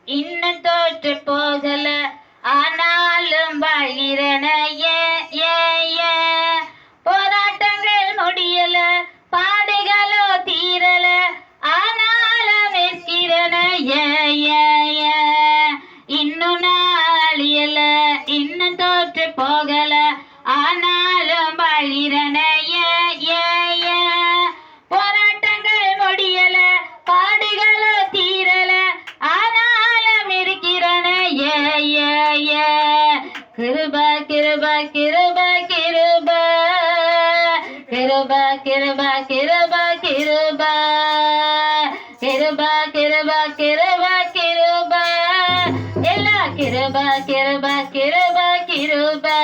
இன்னும் தோற்று போகல ஆனாலும் வாழ்கிறன போராட்டங்கள் முடியல பாடுகளோ தீரல ஆனாலும் இருக்கிறன இன்னும் நாளியல இன்னும் தோற்று போகல ஆனாலும் வாழ்கிறன போராட்டங்கள் முடியல பாடுகளோ தீரல ஆனாலும் இருக்கிறன கிருபா கிருபா கிருபா கிருபா கிருபா கிருபா கிருபா கிருபா கிருபா கிருபா கிருபா கிருபா எல்லா கிருபா கிருபா கிருபா கிருபா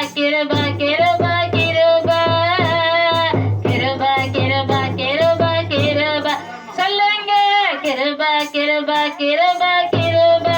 கிருபா கிருபா கிருபா கிருபா கிருபா கிருபா கிருபா சொல்லுங்க கிருபா கிருபா கிருபா கிருபா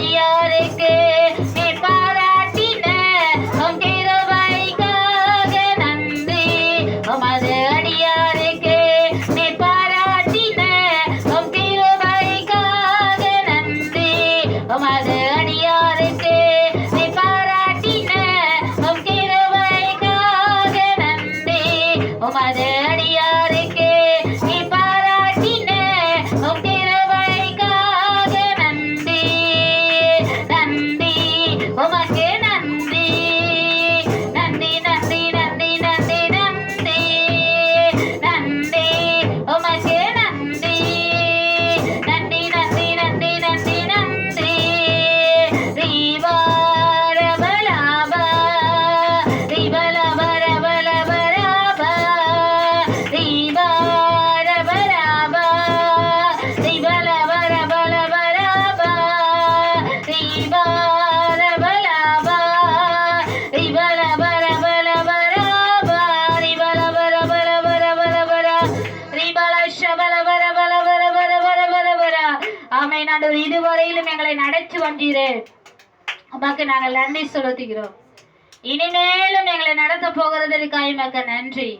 அடியாருக்கு நீ பாராட்டின உம் கிருபைக்காக நன்றி. உமது அடியாருக்கு நீ பாராட்டின உம் கிருபைக்காக நன்றி. உமது அடியாருக்கு நீ பாராட்டின உம் கிருபைக்காக நன்றி. உமது அடியாருக்கு நீ பாராட்டின உம் கிருபைக்காக நன்றி. நன்றி உமக்கு நன்றி. நன்றி நன்றி நன்றி நன்றி நன்றி. நன்றி உமக்கு நன்றி. நன்றி நன்றி நன்றி நன்றி நன்றி. ரீவாரபலாபா ரீபலபரபலபரபா ரீவாரபலாபா ரீபலபரபலபரபா ரீவாரபலாபா ரீபலபரபலபரபா ரீபலபரபலபரபரபரா ரீபலஷபலபரபலபரபரபரபரா. ஆமென். ஆண்டவர் இதுவரையிலும் எங்களை நடத்தி வந்தீரே, உமக்கு நாங்கள் நன்றி செலுத்துகிறோம். இனிமேலும் எங்களை நடத்த போகிறதற்காக உமக்கு நன்றி.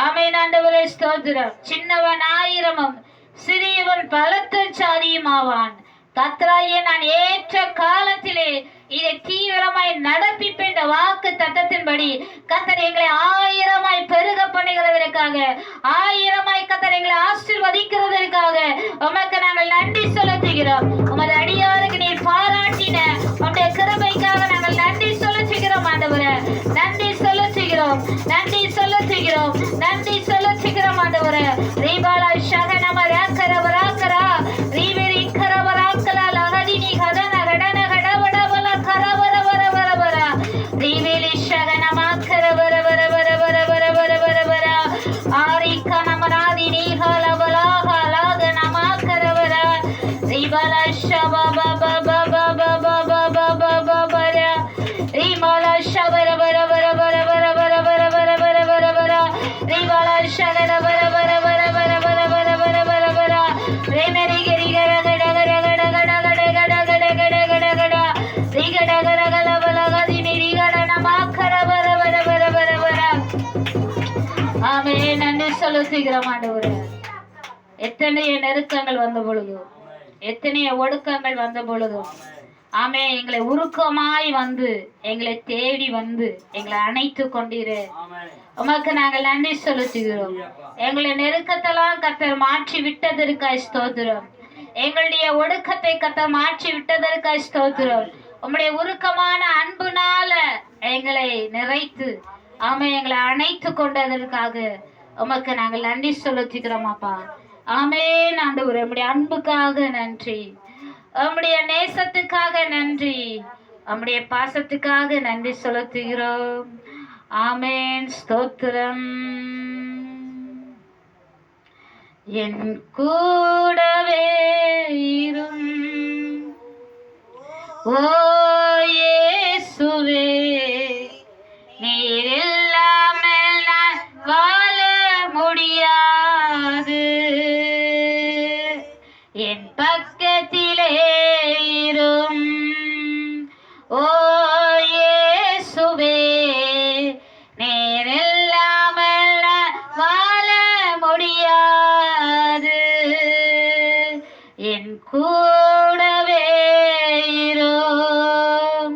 ஆமென் ஆண்டவரே, ஸ்தோத்திரம். சின்னவன் ஆயிரமும் சிறியவன் பலத்தசாலியும் ஆவான். கர்த்தராகிய நான் ஏற்ற காலத்திலே இதை தீவிரமாய் நடப்பிப்பேன். இந்த வாக்கு தத்தத்தின்படி கர்த்தர் எங்களை ஆயிரமாய் பெருக பண்ணுகிறதற்காக, ஆயிரமாய் கர்த்தர் எங்களை ஆசீர்வதிக்கிறதற்காக உமக்கு நாங்கள் நன்றி செலுத்துகிறோம். உமது அடியாருக்கு நீ பாராட்டின உம்முடைய கிருபைக்காக நாங்கள் நன்றி செலுத்துகிறோம் ஆண்டவரே. நன்றி செலுத்துகிறோம், நன்றி செலுத்துகிறோம், நன்றி செலுத்துகிறோம் ஆண்டவரே. ரீபாலா ஷகனம ராக்கரவராக்கரா ரீவெரி கரவராக்கலா லஹதினி ஹதன கடன கடவடவல கரவரவரவரவர ரீவெலி ஷகனம கரவரவரவரவரவரவரவர ஆரிகனமராதினி ஹலவலா ஹலகனம கரவர ரீபாலா ஷபபபபபபபபபபபபர ரீமாலா ஷபரவரவரவரவரவரவரவரவரவர ரீபாலா ஷகரவரவரவரவரவரவரவரவர ரேமெரி கரிகரகடகடகடகடகடகடகடகடகட ரீகடகரகலவலகதினி ரீகடனமாக்கரவரவரவரவரவர. ஆமென். நன்றி செலுத்துகிறோம் ஆண்டவரே. எத்தனைய நெருக்கங்கள் வந்த பொழுதும், எத்தனைய ஒடுக்கங்கள் வந்த பொழுதும், ஆமே எங்களை உருக்கமாய் வந்து எங்களை தேடி வந்து எங்களை அணைத்து கொண்டீரே, உமக்கு நாங்கள் நன்றி செலுத்துகிறோம். எங்களுடைய நெருக்கத்தெல்லாம் கர்த்தர் மாற்றி விட்டதற்காய் ஸ்தோத்திரம். எங்களுடைய ஒடுக்கத்தை கர்த்தர் மாற்றி விட்டதற்காய் ஸ்தோத்திரம். உம்முடைய உருக்கமான அன்புனால எங்களை நிறைத்து ஆமே எங்களை அணைத்து கொண்டதற்காக உமக்கு நாங்கள் நன்றி செலுத்துகிறோம் அப்பா. ஆமென் ஆண்டவரே, உம்முடைய அன்புக்காக நன்றி, உம்முடைய நேசத்துக்காக நன்றி, உம்முடைய பாசத்துக்காக நன்றி செலுத்துகிறோம். ஆமென். ஸ்தோத்திரம். என் கூடவே இரும் ஓ இயேசுவே, நீர் இல்லாமல் நான் வாழ முடியாது. என் பக்கத்திலே இரும் ஓ இயேசுவே, நீர் இல்லாமல் நான் வாழ முடியாது. என் கூடவே இரும்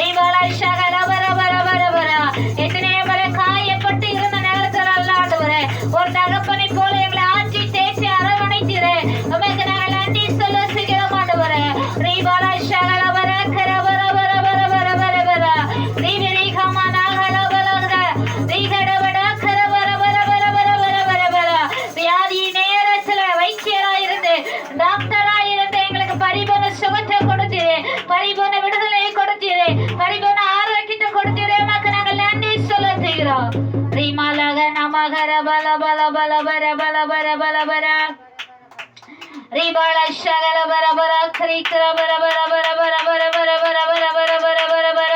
ரீபாலா ஷகர வர வர வர வர எத்தனையோ முறை காயப்பட்டு இருந்த நேரத்தில் அல்லாடுவரே ஒரு தகப்பனை போல எங்களை ஆட்சி தேய்ச்சி அரவணைத்தீரே உமக்கு நாங்கள் நன்றி சொல்லுகிறோம் ஆண்டவரே ரீபாலா ஷகர வர கர வர வர வர வர வர வர ரீவிரி கமனா கர வர ரீகட வட கர வர வர வர வர வர வர வர வியாதி நேரத்தில் வைத்தியராயிருந்து டாக்டராயிருந்து எங்களுக்கு பரிபூர்ண சுகத்தை கொடுத்தீரே பரிபூர்ண விடுதலை கொடுத்தீரே பரிபூர்ண ஆரோக்கியத்தை கொடுத்தீரே உமக்கு நாங்கள் நன்றி சொல்லுகிறோம் ரீமாலக நமகர பல பல பல பர பல பர பல பர ரீபால ஷகல பர பர கிரிக்கர பர பர பர பர பர பர பர பர பர பர பர பர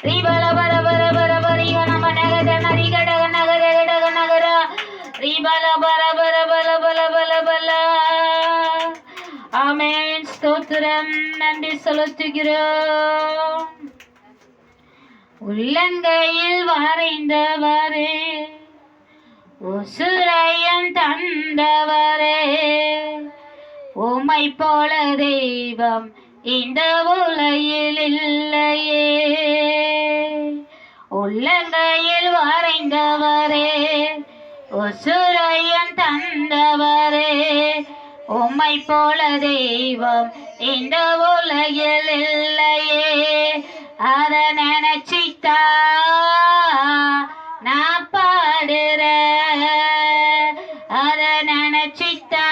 ரீபால பர பர பர பரிக நம நகர நரிகடக நகர கடக நகர ரீபால பர பர பல பல பல பல ஆமென் ஸ்தோத்திரம் நன்றி செலுத்துகிறோம் உள்ளங்கையில் வரைந்தவரே உசுரையும் தந்தவரே உம்மை போல தெய்வம் இந்த உலகில் இல்லையே உள்ளங்கையில் வரைந்தவரே உசுரையும் தந்தவரே உம்மை போல தெய்வம் இந்த உலகில் இல்லையே அத நினைச்சிட்டா நான் பாடுறேன் அத நினைச்சிட்டா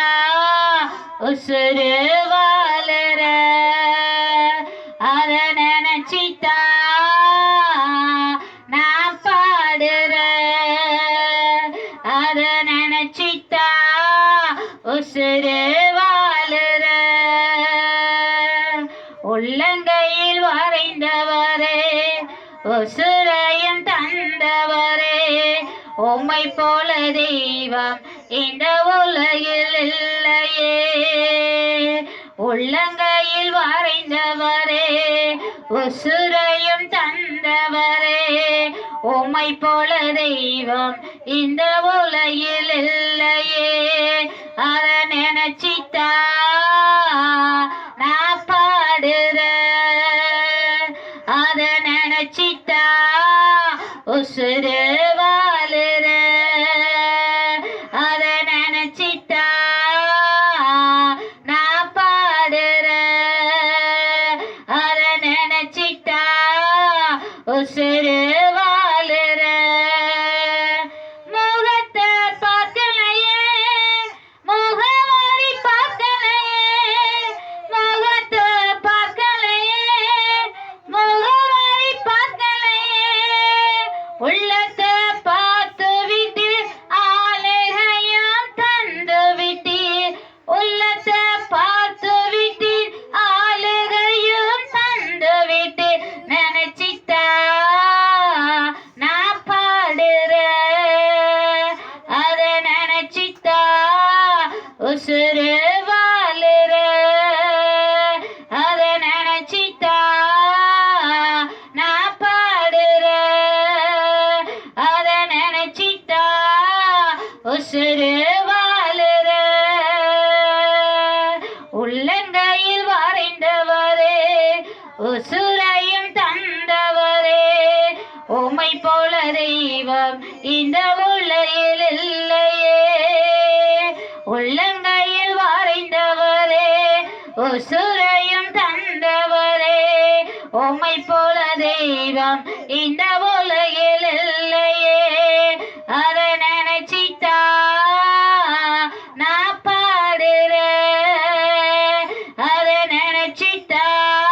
உசுறு வாழுற அத நினைச்சிட்டா நான் பாடுறேன் அத நினைச்சிட்டா உசுறு வாழுற உள்ளங்கையில் வரைந்தவரே உசுரையும் தந்தவரே உம்மை போல தெய்வம் இந்த உலகில் இல்லையே உள்ளங்கையில் வரைந்தவரே உசுரையும் தந்தவரே உம்மை போல தெய்வம் இந்த உலகில் இல்லையே அத நினைச்சிட்டா நான் பாடுறேன் அத நினைச்சிட்டா உசுறு வாழுற அத நினைச்சிட்டா நான் பாடுறேன் அத நினைச்சிட்டா உசுறு வாழுற முகத்தை பார்க்கலையே முகவாரி பார்க்கலையே முகத்தை பார்க்கலையே முகவாரி பார்க்கலையே உள்ளத்தை பார்த்து விட்டு ஆளுகையும் தந்து விட்டு உள்ளத்தை பார்த்து விட்டு ஆளுகையும் தந்து விட்டு நினைச்சிட்டா நான் பாடுறேன் அத நினைச்சிட்டா உசுறு வாழுற அத நினைச்சிட்டா நான் பாடுறேன் அத நினைச்சிட்டா உசுறு வாழுற உள்ளங்கையில் வரைந்தவரே உசுரையும் தந்தவரே உம்மை போல தெய்வம் இந்த உலகில் இல்லையே உள்ளங்கையில் வரைந்தவரே உசுரையும் தந்தவரே உம்மை போல தெய்வம் இந்த உலகில் இல்லையே அத